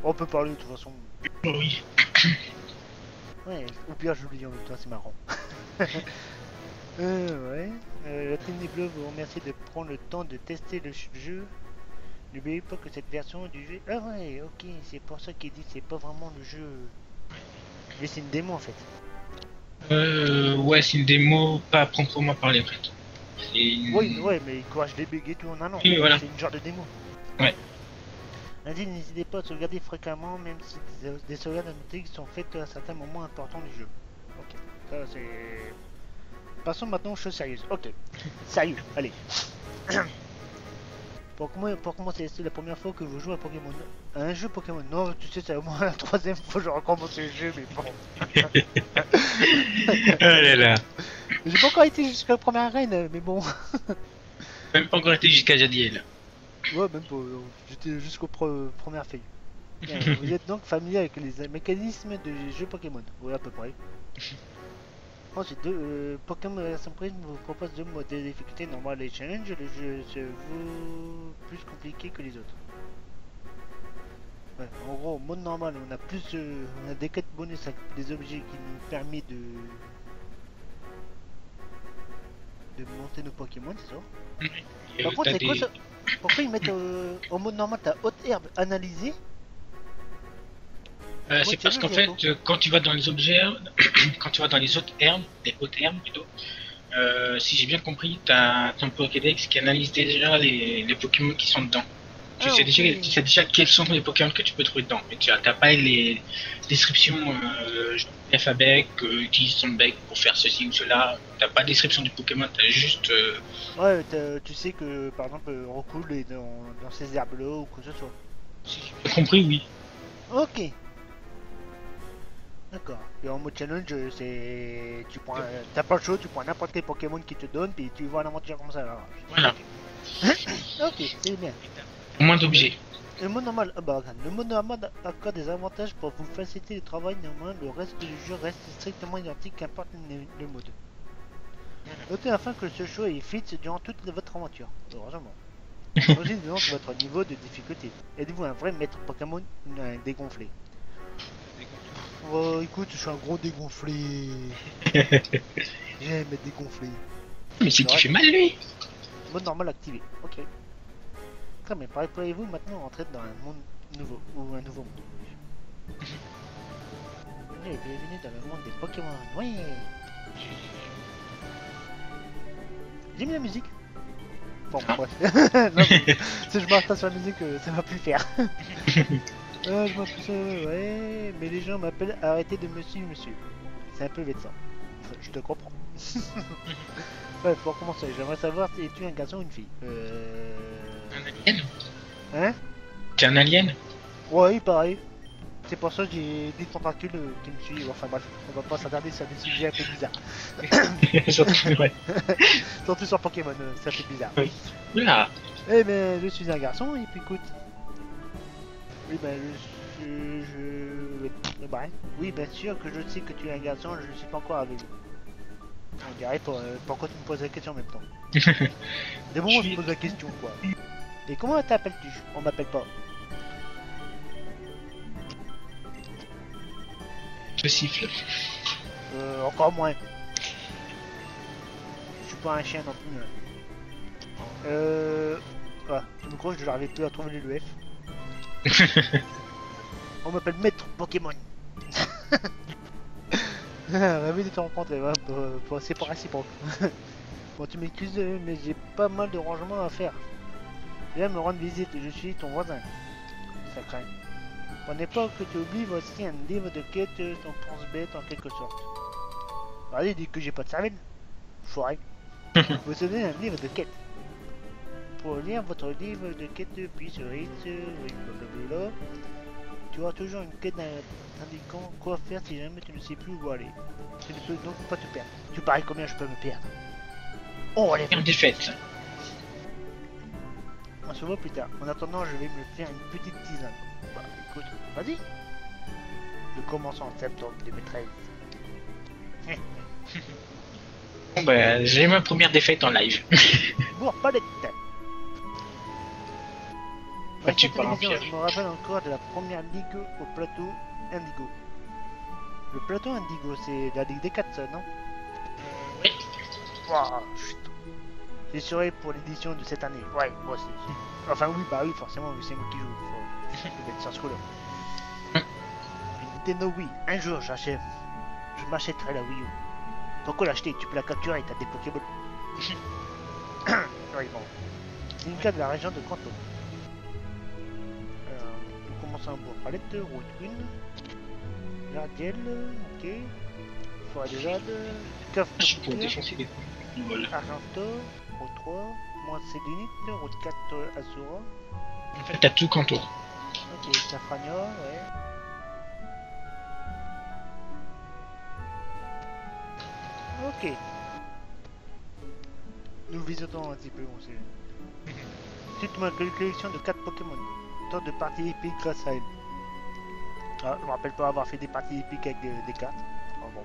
On peut parler de toute façon. Oui. Ouais, au pire j'oublie en même temps, c'est marrant. Ouais. La Trinity Bleu vous remercie de prendre le temps de tester le jeu. N'oubliez pas que cette version du jeu... Ah ouais, ok, c'est pour ça qu'il dit c'est pas vraiment le jeu. Mais c'est une démo en fait. Ouais, c'est une démo pas proprement parler en fait. C'est Oui, une... ouais, mais il corrige des bugs et tout en un an. Oui, voilà. C'est une genre de démo. Ouais. Ainsi, n'hésitez pas à sauvegarder fréquemment, même si des sauvegardes automatiques sont faites à certains moments importants du jeu. Ok, ça c'est... Passons maintenant aux choses sérieuses. Ok, sérieux, allez. Pour commencer, c'est la première fois que vous jouez à Pokémon. À un jeu Pokémon. Non, tu sais, c'est au moins la troisième fois que je recommence le jeu, mais bon. Oh là là. J'ai pas encore été jusqu'à la première arène, mais bon. Même pas encore été jusqu'à Jadiel. Ouais, même pas. J'étais jusqu'aux premières feuilles. Vous êtes donc familier avec les mécanismes de jeu Pokémon. Oui, à peu près. Ensuite, Pokémon Surprise vous propose deux modes de difficulté normale et challenge. Le jeu se veut plus compliqué que les autres. Ouais, en gros, au mode normal, on a plus, on a des quêtes bonus avec des objets qui nous permettent de monter nos Pokémon, c'est ça. Par contre, c'est quoi ça? Pourquoi ils mettent en mode normal ta haute herbe analysée? C'est parce qu'en fait, quand tu vas dans les objets, quand tu vas dans les autres herbes, les hautes herbes plutôt, si j'ai bien compris, tu as ton Pokédex qui analyse déjà les Pokémon qui sont dedans. Tu sais déjà quels sont les Pokémon que tu peux trouver dedans. Mais tu n'as pas les descriptions F à bec, utilise son bec pour faire ceci ou cela. Tu n'as pas de description du Pokémon, tu as juste. Ouais, tu sais que par exemple, Rockwool est dans ces herbes-là ou quoi que ce soit. Si j'ai bien compris, oui. Ok. D'accord. Et en mode challenge, c'est. Tu prends. T'as pas le choix, tu prends n'importe quel Pokémon qui te donne, puis tu vas en aventure comme ça. Alors. Voilà. Ok, c'est bien. Moins d'objets. Le mode normal, le mode normal accorde des avantages pour vous faciliter le travail, néanmoins le reste du jeu reste strictement identique qu'importe le mode. Notez afin que ce choix est fixe durant toute votre aventure, heureusement. Choisissez donc votre niveau de difficulté. Êtes-vous un vrai maître Pokémon ou un dégonflé? Oh écoute, je suis un gros dégonflé. J'aime être dégonflé. Mais c'est qui fait mal lui. Mode normal activé, ok. Très bien, préparez-vous maintenant à entrer dans un monde nouveau, ou un nouveau monde. Bienvenue dans le monde des Pokémon, oui. J'ai mis la musique. Bon, bref. Non, mais, si je marche pas sur la musique, ça va plus le faire. Je m'appelle ouais, mais les gens m'appellent arrêtez de me suivre, monsieur. C'est un peu vexant. Je te comprends. Ouais, pour commencer, j'aimerais savoir si tu es un garçon ou une fille. Un alien. Hein? T'es un alien. Ouais, pareil. C'est pour ça que j'ai des tentacules qui me suivent. Enfin bref, on va pas s'attarder sur des sujets un peu bizarres. Surtout sur Pokémon, ça fait bizarre. Oui. Là. Eh ben, je suis un garçon et puis écoute. Oui, ben, bah, oui, bien sûr que je sais que tu es un garçon, je ne suis pas encore avec vous. On dirait pourquoi tu me poses la question en même temps. Des moments où je me pose la question, quoi. Et comment t'appelles-tu? On m'appelle pas. Je siffle. Encore moins. Je suis pas un chien non plus. Ah, tu me crois que je n'arrive plus à trouver le F. On m'appelle Maître Pokémon. Ravi de te rencontrer, ouais, c'est pas réciproque. Bon, tu m'excuses, mais j'ai pas mal de rangements à faire. Viens me rendre visite, je suis ton voisin. Ça craint. Pour ne pas que tu oublies, voici un livre de quête, ton pense-bête en quelque sorte. Allez, dis que j'ai pas de cervelle. Foiré. Vous savez, un livre de quête. Pour lire votre livre de quête, puis sur X, blablabla, tu auras toujours une quête indiquant quoi faire si jamais tu ne sais plus où aller. Tu ne peux donc pas te perdre. Tu paries combien je peux me perdre? Oh, les défaite. On se voit plus tard. En attendant, je vais me faire une petite tisane. Bah écoute, vas-y. Nous commençons en septembre 2013. Bon bah, j'ai ma première défaite en live. Bourre palette. Battu cette par un télévision, piège. je me rappelle encore de la première ligue au plateau Indigo. Le plateau Indigo, c'est la ligue des 4, non? Oui. Waouh, chut. J'ai assuré pour l'édition de cette année. Ouais, moi aussi. Enfin oui, bah oui, forcément, c'est moi qui joue. Je vais être sur ce coup-là. Une Nintendo Wii. Un jour, j'achète. Je m'achèterai la Wii U. Pourquoi l'acheter? Tu peux la capturer, t'as des Pokéballs. Oui, bon. C'est une carte de la région de Kanto. Nous commençons à boire palette, route 1. Gardiel, ok. Forêt de Jade. Coffre de Je peux couture. défoncer des voilà. Argento, route 3. Moins Cédunite, route 4 Asura. En fait, t'as tout Kanto. Ok, Safrania, ouais. Ok. Nous visitons un petit peu, on sait. Toute ma collection de 4 Pokémon. Tant de parties épiques grâce à elle. Ah, je me rappelle pas avoir fait des parties épiques avec des cartes. Oh, bon.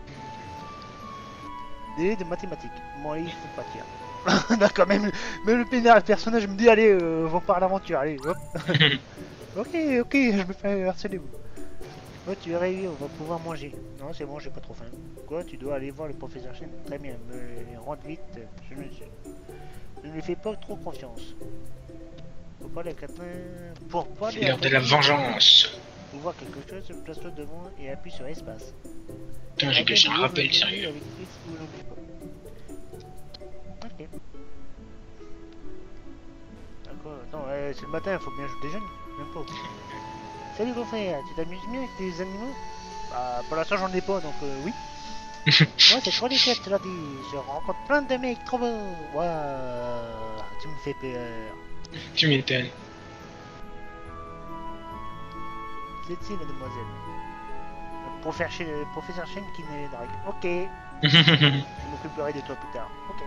Délai de mathématiques. Moi, il faut pas tirer. D'accord, même le personnage me dit allez, on part à l'aventure, allez, hop. Ok, je me fais harceler vous. Ouais, tu es réveillé, on va pouvoir manger. Non, c'est bon, j'ai pas trop faim. Quoi, tu dois aller voir le professeur Chen. Très bien, me rendre vite. Je ne lui fais pas trop confiance. Pour pas les Catlin. Pour pas C'est l'heure de la vengeance. Pour voir quelque chose, place-toi devant et appuie sur espace. Putain, j'ai gâché un rappel, sérieux. Avec X ou n'oublie pas. Ok. D'accord, attends, c'est le matin, faut bien que je déjeune. Même pas. Salut gros frère, tu t'amuses bien avec tes animaux? Bah pour l'instant j'en ai pas donc oui. Moi c'est trop les quêtes là dit. Je rencontre plein de mecs trop beaux. Waouh, tu me fais peur. Tu m'étonnes. C'est mademoiselle. Le professeur Chen qui me drague. Ok, je m'occuperai de toi plus tard. Ok.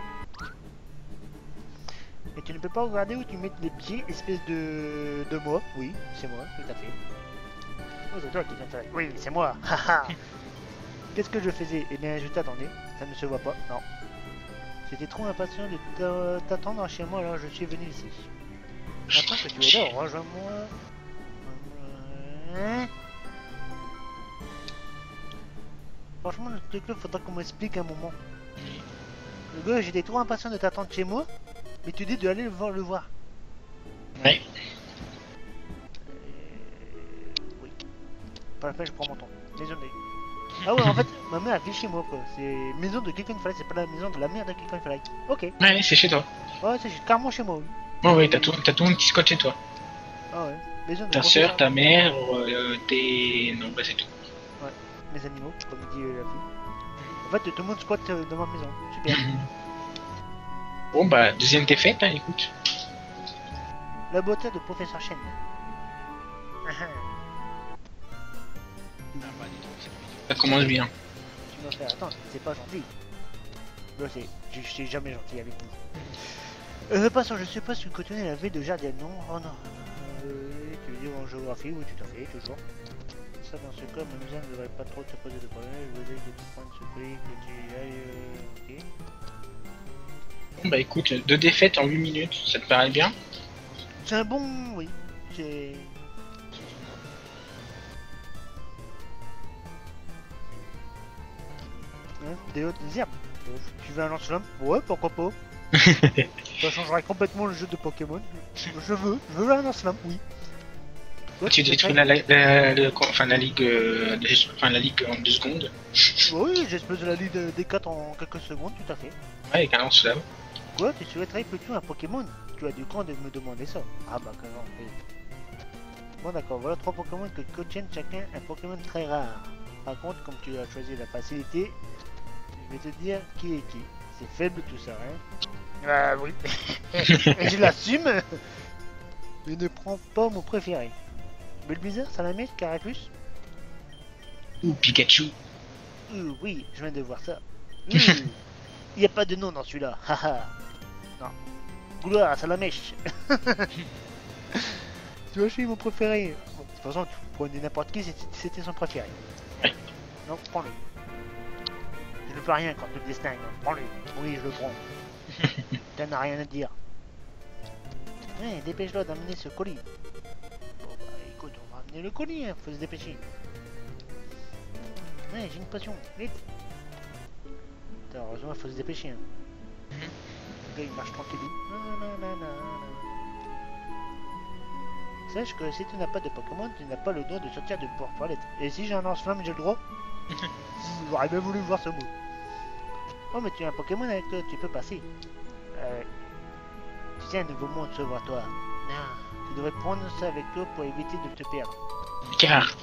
Et tu ne peux pas regarder où tu mets les pieds, espèce de moi. Oui, c'est moi, tout à fait. Oh, c'est toi qui viens faire. Oui, c'est moi. Haha. Qu'est-ce que je faisais? Eh bien, je t'attendais. Ça ne se voit pas. Non. J'étais trop impatient de t'attendre chez moi, alors je suis venu ici. Maintenant que tu es là, rejoins-moi. Franchement, le truc là, faudra qu'on m'explique un moment. Le gars, j'étais trop impatient de t'attendre chez moi, mais tu dis de aller le voir. Ouais. Oui. Pas la peine, je prends mon temps. Désolé. Ah ouais, en fait, ma mère a fait chez moi quoi. C'est maison de quelqu'un de Falaise, c'est pas la maison de la mère de quelqu'un de Falaise. Ok. Ouais, c'est chez toi. Ouais, c'est carrément chez moi. Oui. Oh oui, t'as tout le monde qui squatte chez toi. Ah ouais. Maison de Ta professeur. soeur, ta mère, tes... Non, bah c'est tout. Ouais. Mes animaux, comme dit la fille. En fait, tout le monde squatte dans ma maison. Super. Bon bah, deuxième défaite, hein, écoute. La beauté de professeur Chen. Ça commence bien. Tu vas faire, attends, c'est pas gentil. Là, je suis jamais gentil avec vous. Passons, je sais pas si tu connais la ville de Jardin, non? Oh non. Tu veux dire en géographie? Oui, tout à fait, toujours. Ça, dans ce cas, ma ne devrait pas trop te poser de problème. Je voudrais que tu prennes ce prix, que tu ailles. Ok. Bon bah écoute, 2 défaites en 8 minutes, ça te paraît bien? C'est un bon. Oui. C'est. Hein, des hautes herbes. Tu veux un lance-flamme? Ouais, pourquoi pas. Ça changerait complètement le jeu de Pokémon. Je veux un lance-flamme, oui. Toi, Tu détruis la ligue, la ligue en 2 secondes. Oui, j'explose la ligue des 4 en quelques secondes, tout à fait. Ouais, avec un lance-flamme. Quoi, tu souhaiterais plutôt un Pokémon? Tu as du cran de me demander ça. Ah bah carrément, oui. Bon d'accord, voilà 3 Pokémon que contiennent chacun un Pokémon très rare. Par contre, comme tu as choisi la facilité, je vais te dire qui est qui. C'est faible tout ça, hein. Ah oui. Je l'assume. Mais ne prends pas mon préféré. Bulbizarre, Salamèche, Carapuce. Ou Pikachu. Oui, je viens de voir ça. Il n'y a pas de nom dans celui-là. Haha. Non. Gloire, Salamèche. Tu vois, je suis mon préféré. Bon, de toute façon, tu prenais n'importe qui, c'était son préféré. Ouais. Non, prends-le. Je ne peux rien contre le destin. Prends-le. Oui, je le prends. T'en as rien à dire. Ouais, dépêche-toi d'amener ce colis. Il y a le colis, hein, faut se dépêcher. Ouais, j'ai une potion, vite. Attends, heureusement, faut se dépêcher. Hein. Le gars, il marche tranquillou. Sache que si tu n'as pas de Pokémon, tu n'as pas le droit de sortir du toilette. Et si j'ai un lance-flamme, j'ai le droit. J'aurais bien voulu voir ce mot. Oh, mais tu as un Pokémon avec toi, tu peux passer. Tu sais, un nouveau monde s'ouvre à toi. Non, tu devrais prendre ça avec toi pour éviter de te perdre. Carte.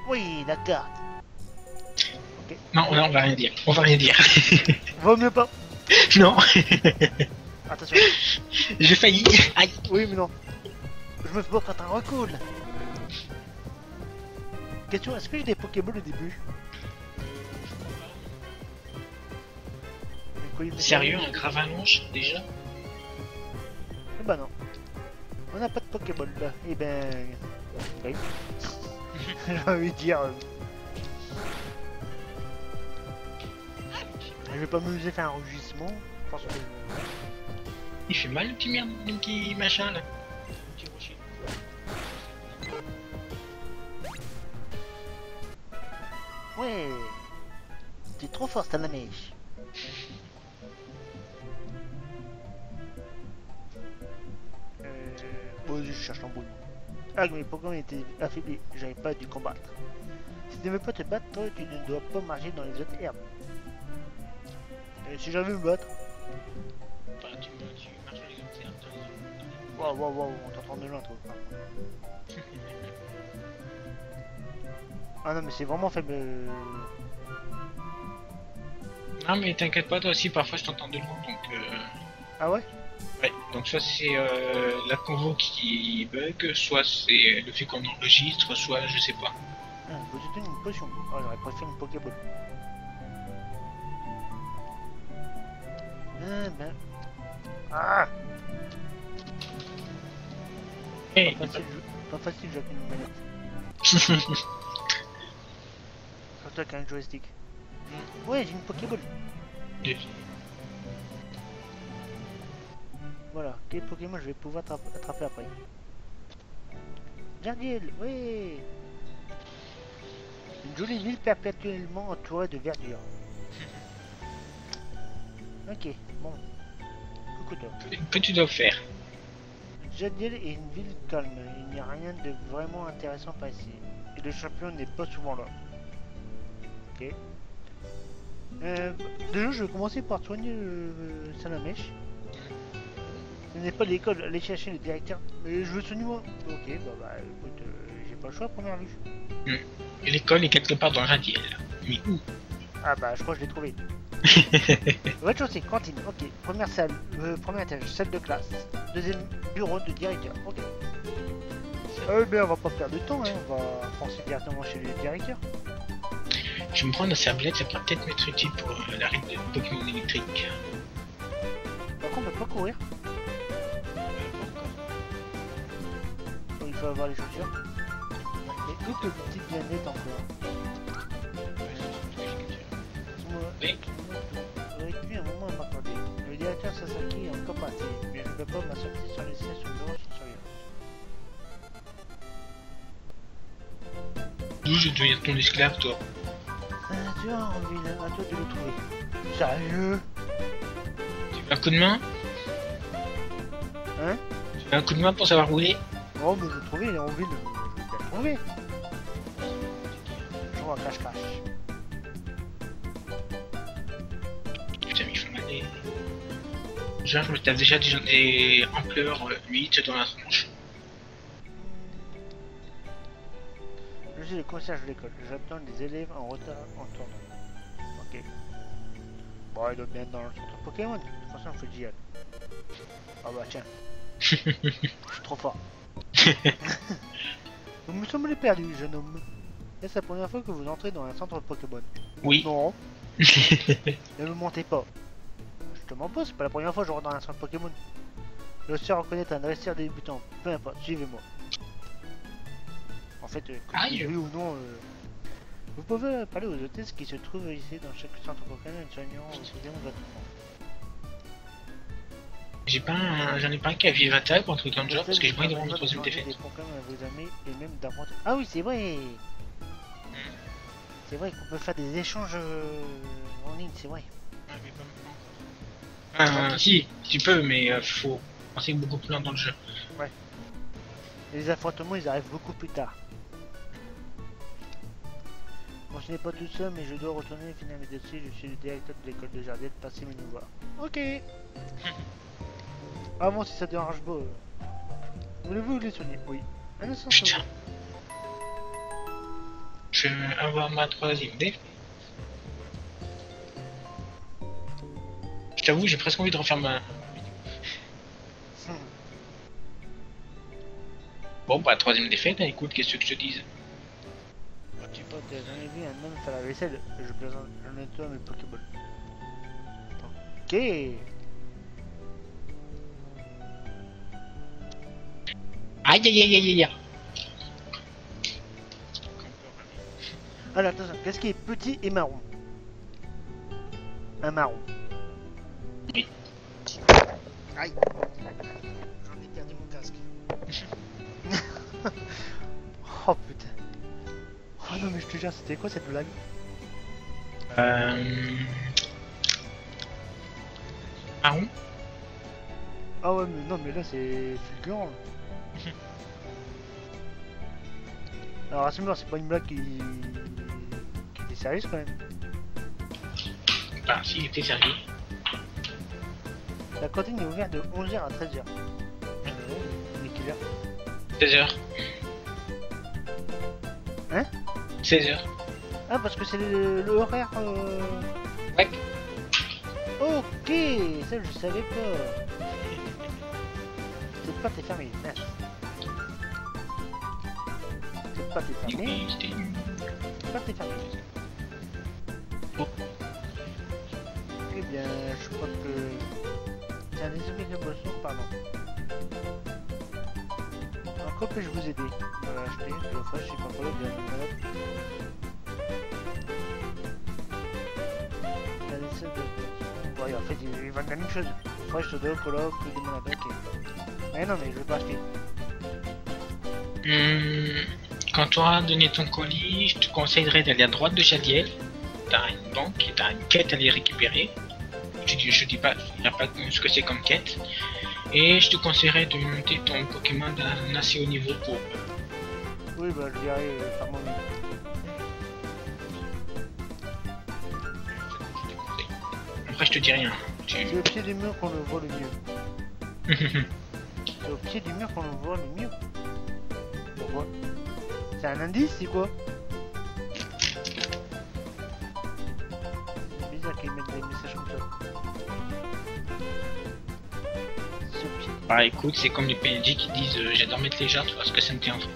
Oui, la carte. Ok. Non, on va rien dire. On va rien dire. Vaut mieux pas. Non. Attention. J'ai failli. Aïe. Oui, mais non. Je me fais pas quand un recoule. Question, est-ce que j'ai des Pokéballs au début? Sérieux, un Gravalonge déjà? Eh ben non. On n'a pas de Pokéball là. Eh ben... Oui. J'ai envie de dire... Je vais pas m'amuser à faire un rugissement. Parce que... Il fait mal le petit merde, le petit machin là. Le petit rocher. Ouais. T'es trop fort, t'as la mèche. Bon, je cherche l'embrouille. Ah, mes Pokémon étaient affaiblis, j'avais pas dû combattre. Si tu ne veux pas te battre, toi, tu ne dois pas marcher dans les autres herbes. Et si j'avais me battre? Enfin, tu marches dans les autres herbes, dans les autres. Waouh, waouh, waouh, on t'entend de loin, toi. Ah non, mais c'est vraiment faible. Non, mais t'inquiète pas, toi aussi, parfois je t'entends de loin donc. Ah ouais? Ouais, donc soit c'est la convo qui bug, soit c'est le fait qu'on enregistre, soit je sais pas. Ah, faut te donner une potion. Oh, j'aurais préféré une Pokéball. Ah ben. Ah! Hey, Pas facile, j'ai une manette. Surtout avec un joystick. Ouais, j'ai une Pokéball. Voilà, quel Pokémon je vais pouvoir attraper après? Jardiel, oui! Une jolie ville perpétuellement entourée de verdure. Ok, bon. Coucou toi. que tu dois faire? Jardiel est une ville calme, il n'y a rien de vraiment intéressant par ici. Et le champion n'est pas souvent là. Ok. Déjà, je vais commencer par soigner Salamèche. Ce n'est pas l'école, aller chercher le directeur. Mais je veux soigner moi. Ok, bah écoute, j'ai pas le choix à première vue. L'école est quelque part dans le radiel. Mais où? Ah bah je crois que je l'ai trouvé. Rez-de-chaussée, cantine, ok. Première salle, premier étage, salle de classe. Deuxième bureau de directeur, ok. Mais on va pas perdre de temps, hein. On va foncer directement chez le directeur. Je vais me prendre la cervelle, ça pourrait peut-être m'être utile pour l'arrêt de Pokémon électrique. Par contre, on peut pas courir. Bon, il faut avoir les chaussures. Et quelques petites viannettes encore. Oui. J'aurais pu un moment à m'accorder. Le directeur Sasaki est encore parti, mais je ne peux pas m'assortir sur les sièges sur le bureau sur surveillance. D'où je deviens ton esclave, toi? Tu vois, en ville, à toi de le trouver. Sérieux? Tu veux un coup de main? Hein? Tu veux un coup de main pour savoir où il est? Oh, mais je l'ai trouvé, il est en ville. Je vais bien le trouver. Je vois un cache-cache. Putain, mais ils font mal des... Genre, je me tape déjà des ampleurs 8 dans la tronche. Je suis le concierge de l'école. J'attends les élèves en retard en tournant. Ok. Bon, il doit bien être dans le centre Pokémon. De toute façon, il faut que j'y aille. Ah bah tiens. Je suis trop fort. Vous me semblez perdu, jeune homme. Est-ce la première fois que vous entrez dans un centre Pokémon? Oui. Non. Ne me mentez pas. Je te mens pas, c'est pas la première fois que je rentre dans un centre Pokémon. Je sais reconnaître un dresseur débutant. Peu importe, suivez-moi. En fait, que oui ou non, vous pouvez parler aux hôtesses qui se trouvent ici dans chaque centre Pokémon en soignant ou soignant gratuitement. j'en ai pas un qui a Vivata ou un truc comme genre parce que j'ai pas envie de permet prendre une troisième d'échanger défaite. des Pokémon avec vos amis et même d'affronter. Ah oui, c'est vrai. C'est vrai qu'on peut faire des échanges en ligne, c'est vrai. Si, tu peux, mais faut penser beaucoup plus loin dans le jeu. Ouais. Et les affrontements, ils arrivent beaucoup plus tard. Bon, je n'ai pas tout seul, mais je dois retourner finir mes dossiers. Je suis le directeur de l'école de jardin. Passez mes nous voir. Ok. Ah bon, si ça dérange pas. Voulez-vous les soigner? Oui. Un instant. Putain. Je vais avoir ma troisième défaite. Je t'avoue, j'ai presque envie de refaire ma... Bon, bah, troisième défaite, hein, écoute, qu'est-ce que je te dise? Tu peux, j'en ai vu un homme faire la vaisselle. Je plaisante, je nettoie mes Pokéballs. Ok. Aïe aïe aïe aïe aïe. Alors attention, qu'est-ce qui est petit et marron? Un marron. Oui. Aïe. J'en ai perdu mon casque. Oh putain. Oh non mais je te jure, c'était quoi cette blague? Marron. Ah ouais mais non mais là c'est fulgurant. Alors rassure-moi, c'est pas une blague qui était sérieuse quand même. Bah, si, il était sérieux. La cantine est ouverte de 11h à 13h. Il est quelle heure? 16h. Hein? 16h. Ah parce que c'est le horaire Ouais. Ok, ça je savais pas. Cette porte est fermée, mince. Cette porte est fermée. Cette porte est fermée. Oh. Eh bien, je crois que... C'est un esprit de boisson, pardon. En quoi puis-je vous aider? Voilà, acheter, de la fois, je sais pas quoi, de la limonade. La laissette de boisson. Ouais, en fait, ils vendent la même chose. Fraîche, soda, cola, plus de limonade, ok. Mais non, mais je veux pas acheter. Quand tu auras donné ton colis, je te conseillerais d'aller à droite de Chadiel. T'as une banque et t'as une quête à aller récupérer. Je dis pas, il n'y a pas ce que c'est comme quête. Et je te conseillerais de monter ton Pokémon d'un assez haut niveau pour... Oui, bah je verrai par moi-même. Après, je te dis rien. C'est au pied du mur qu'on le voit le mieux. C'est au pied du mur qu'on le voit le mieux. Pourquoi? C'est un indice, c'est quoi? C'est bizarre qu'ils mettent des messages comme ça. C'est au pied. Bah écoute, c'est comme les PNJ qui disent j'adore mettre les jarres, tu vois ce que ça me tient en fait.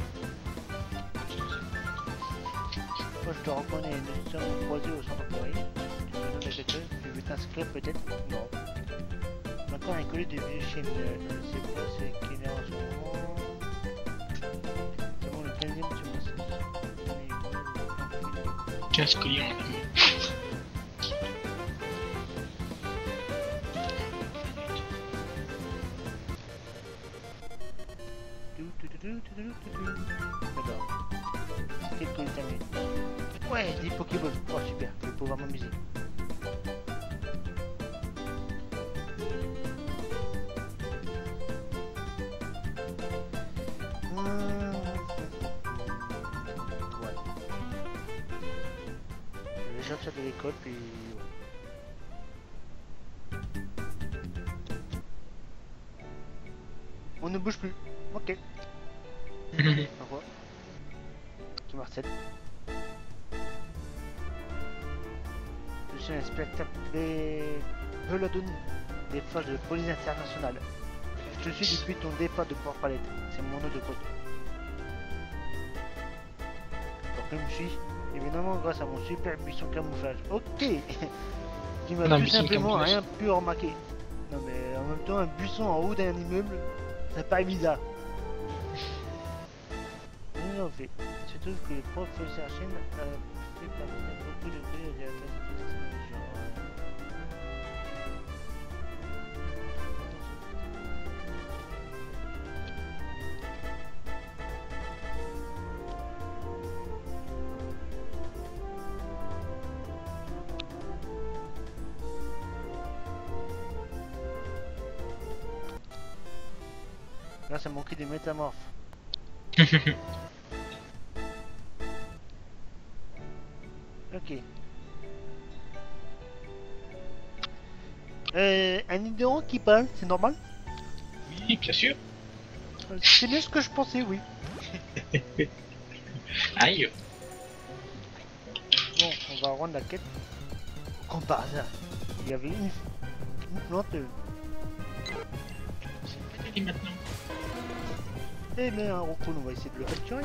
Moi je te reconnais, nous sommes croisés au centre Paris. Tu me donnes quelque chose? Tu veux t'inscrire peut-être? Non. Encore un colis de vieux chez moi. Je ne sais pas c'est qu'il est en ce moment. C'est bon le 15e sur mon site. 15 clients. D'accord. Quel colis t'as mis? Ouais, des Pokéballs. Oh super, je vais pouvoir m'amuser. Ouais. Je vais sortir de l'école puis... On ne bouge plus. Ok. Pourquoi? Qui Marcel. Je suis l'inspecteur Peladon des forces de police internationale. Je te suis depuis ton départ de Port-Palette. C'est mon nom de code. Donc il me suit, évidemment grâce à mon super buisson camouflage. Ok. Qui m'a tout simplement rien pu remarquer. Non mais en même temps un buisson en haut d'un immeuble, ça paraît bizarre. Nous en fait. Surtout que le professeur Chen a fait parvenir beaucoup de bruit au directeur de la région. Là, c'est mon cul des métamorphes. Ok. Un idéon qui parle, c'est normal? Oui, bien sûr. C'est bien ce que je pensais, oui. Aïe. Bon, on va rendre la quête. Comme par hasard, il y avait une plante. C'est pas dit maintenant. Eh bien, un rockoon, on va essayer de le capturer.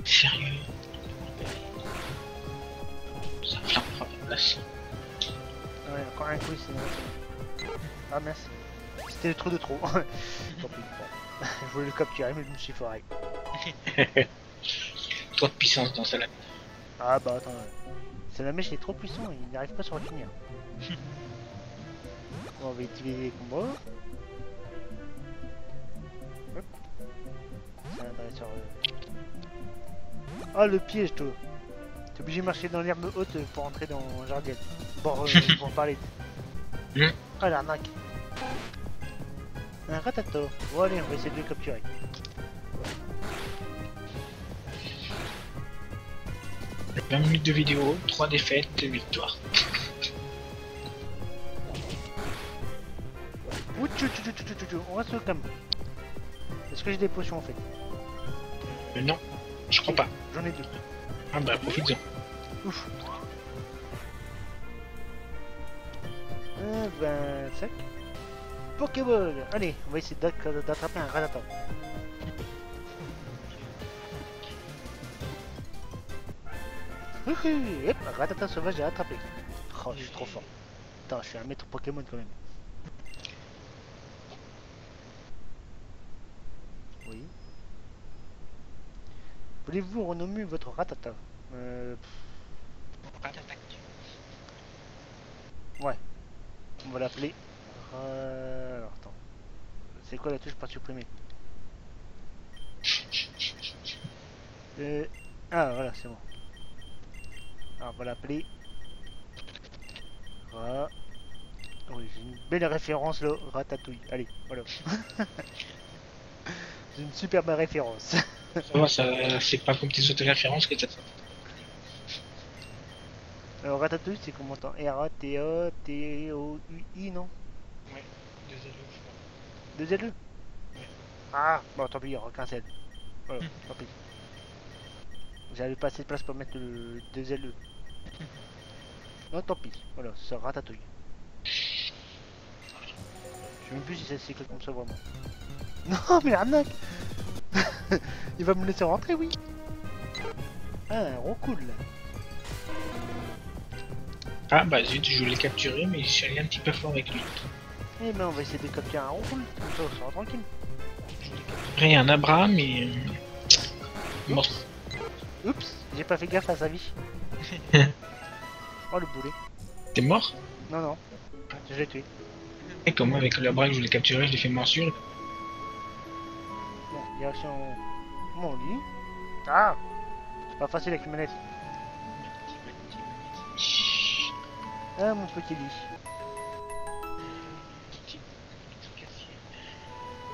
Sérieux? Ça flamme pas la place. Ah ouais, encore un coup, c'est bon. Ah mince. C'était le trou de trop. Tant pis. Bon. Je voulais le capturer, mais je me suis foiré. Trop de puissance dans celle-là. Ah bah attends. C'est la mèche, il est trop puissant, il n'arrive pas à se retenir. Bon, on va utiliser les combats. Hop. Ça va apparaître sur... Ah, le piège, toi. T'es obligé de marcher dans l'herbe haute pour entrer dans le jardin. Bon, pour parler. Ah, l'arnaque. Un ratata. Bon, allez, on va essayer de le capturer. « 20 minutes de vidéo, 3 défaites, 2 victoires. » Ouh, on reste au calme. Est-ce que j'ai des potions en fait? Non, je crois pas. J'en ai deux. Ah bah profite-en. Ouf. 25. Pokéball. Allez, on va essayer d'attraper un ratata. Hop, un ratata sauvage, j'ai attrapé. Oh, je suis trop fort. Attends, je suis un maître Pokémon quand même. Oui. Voulez-vous renommer votre ratata? Ouais. On va l'appeler. Alors attends. C'est quoi la touche pour supprimer? Ah voilà, c'est bon. Alors on va l'appeler. Oui, j'ai une belle référence là, Ratatouille. Allez, voilà. C'est une super belle référence. Ça va, ça, c'est pas comme tes autres références que t'as. Alors Ratatouille, c'est comment t'en R-A-T-A-T-O-U-I, non? Ouais, 2 LE, je crois. Deux L-E? Ah, bon tant pis, il y aura qu'un seul. Voilà, tant pis. J'avais pas assez de place pour mettre le deux L-E. Non, tant pis. Voilà, c'est Ratatouille. Je sais même plus si ça s'écrit comme ça vraiment. Non, mais arnaque. Il va me laisser rentrer, oui. Ah, un Roncool là. Ah bah zut, je voulais le capturer, mais je suis allé un petit peu fort avec lui. Eh ben, on va essayer de capturer un Roncool. Comme ça, on sera tranquille. Rien, un Abraham, mais... Bon. Oups, j'ai pas fait gaffe à sa vie. Oh, le boulet. T'es mort? Non, non. Je l'ai tué. Et comme moi, avec le bras que je voulais capturer, je l'ai fait morsure. Bon, direction mon lit. Ah, c'est pas facile avec une manette. Ah, mon petit lit.